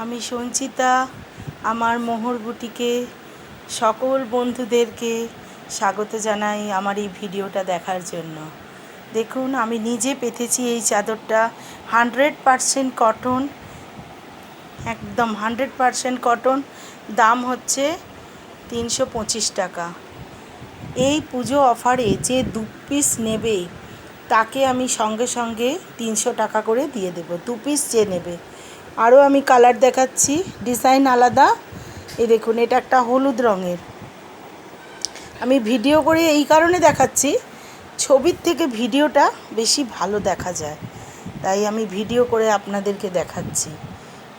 আমি সঞ্চিতা আমার মোহর বুটিকে সকল বন্ধুদেরকে স্বাগত জানাই আমার এই ভিডিওটা দেখার জন্য। দেখুন আমি নিজে পেতেছি এই চাদরটা 100% কটন, একদম 100% কটন। দাম হচ্ছে 325 টাকা। এই পুজো অফারে যে 2 পিস নেবে তাকে আমি সঙ্গে সঙ্গে 300 টাকা করে দিয়ে দেবো, 2 পিস যে নেবে। আরও আমি কালার দেখাচ্ছি, ডিজাইন আলাদা। এই দেখুন, এটা একটা হলুদ রঙের। আমি ভিডিও করে এই কারণে দেখাচ্ছি, ছবির থেকে ভিডিওটা বেশি ভালো দেখা যায়, তাই আমি ভিডিও করে আপনাদেরকে দেখাচ্ছি।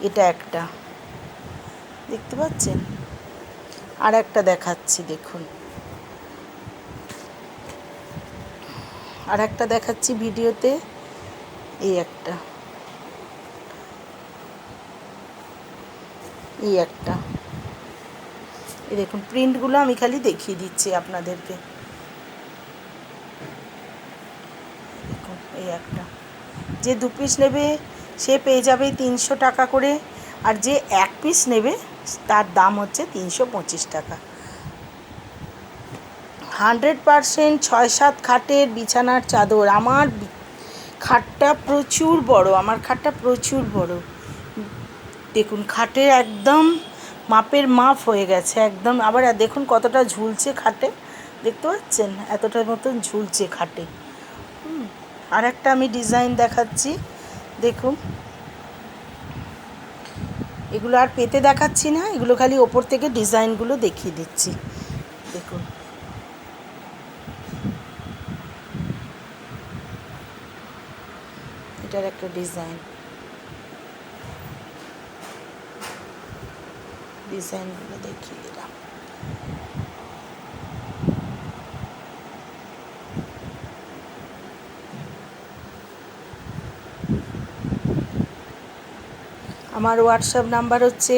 এটা একটা দেখতে পাচ্ছেন, আর একটা দেখাচ্ছি দেখুন, আর একটা দেখাচ্ছি ভিডিওতে। এই একটা, এই একটা, এই দেখুন প্রিন্টগুলো আমি খালি দেখিয়ে দিচ্ছি আপনাদেরকে। দেখুন এই একটা, যে 2 পিস নেবে সে পেয়ে যাবে 300 টাকা করে, আর যে 1 পিস নেবে তার দাম হচ্ছে 325 টাকা। 100% 6-7 খাটের বিছানার চাদর। আমার খাটটা প্রচুর বড়, আমার খাটটা প্রচুর বড়। দেখুন খাটে একদম মাপের মাপ হয়ে গেছে একদম। আবার দেখুন কতটা ঝুলছে খাটে, দেখতে পাচ্ছেন এতটার মতন ঝুলছে খাটে। আর একটা আমি ডিজাইন দেখাচ্ছি দেখুন। এগুলো আর পেতে দেখাচ্ছি না, এগুলো খালি ওপর থেকে ডিজাইনগুলো দেখিয়ে দিচ্ছি। দেখুন এটার একটা ডিজাইন, ডিজাইনগুলো দেখিয়ে দিলাম। আমার হোয়াটসঅ্যাপ নাম্বার হচ্ছে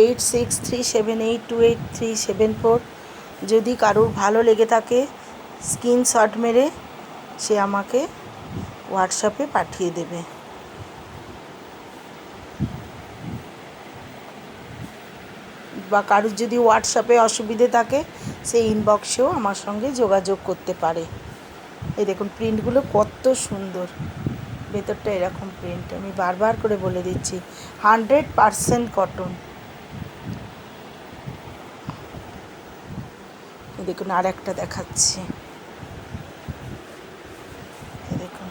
8637828374। যদি কারোর ভালো লেগে থাকে স্ক্রিনশট মেরে সে আমাকে হোয়াটসঅ্যাপে পাঠিয়ে দেবে। বা কারোর যদি হোয়াটসঅ্যাপে অসুবিধে থাকে সে ইনবক্সেও আমার সঙ্গে যোগাযোগ করতে পারে। এই দেখুন প্রিন্টগুলো কত সুন্দর, ভেতরটা এরকম প্রিন্ট। আমি বারবার করে বলে দিচ্ছি 100% কটন। দেখুন আর একটা দেখাচ্ছি, দেখুন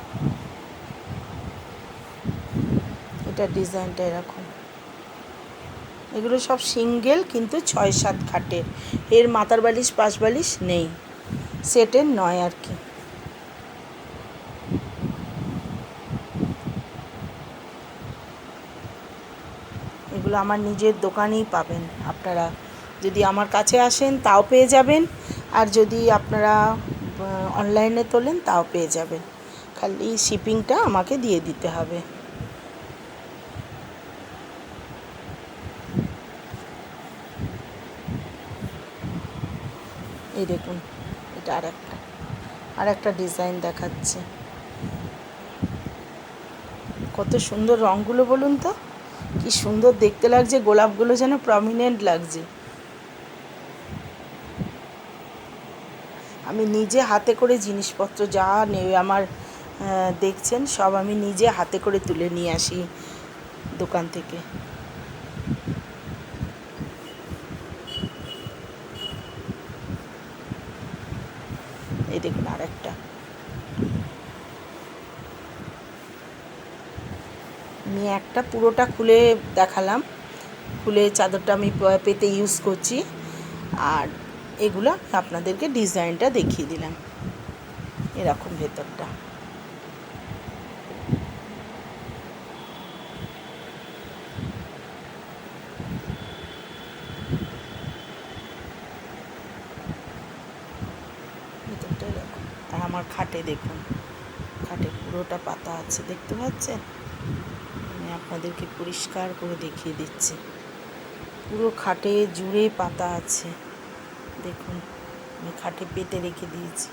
এটার ডিজাইনটা এরকম। এগুলো সব সিঙ্গেল, কিন্তু 6-7 খাটের। এর মাথার বালিশ পাশ বালিশ নেই, সেটের নয় আর কি। এগুলো আমার নিজের দোকানেই পাবেন। আপনারা যদি আমার কাছে আসেন তাও পেয়ে যাবেন, আর যদি আপনারা অনলাইনে তোলেন তাও পেয়ে যাবেন, খালি শিপিংটা আমাকে দিয়ে দিতে হবে। এই দেখুন এটা আর একটা ডিজাইন দেখাচ্ছে। কত সুন্দর রঙগুলো বলুন তো, কি সুন্দর দেখতে লাগছে, গোলাপগুলো যেন প্রমিনেন্ট লাগছে। আমি নিজে হাতে করে জিনিসপত্র যা নেবে আমার দেখছেন সব আমি নিজে হাতে করে তুলে নিয়ে আসি দোকান থেকে। এই দেখুন আর একটা, আমি একটা পুরোটা খুলে দেখালাম, খুলে চাদরটা আমি পেতে ইউজ করছি, আর এগুলো আপনাদেরকে ডিজাইনটা দেখিয়ে দিলাম। এরকম ভেতরটা। ভেতরটা এরকম। আর আমার খাটে দেখুন, খাটে পুরোটা পাতা আছে, দেখতে পাচ্ছেন? আমি আপনাদেরকে পরিষ্কার করে দেখিয়ে দিচ্ছি, পুরো খাটে জুড়ে পাতা আছে। দেখুন আমি খাটে পেতে রেখে দিয়েছি।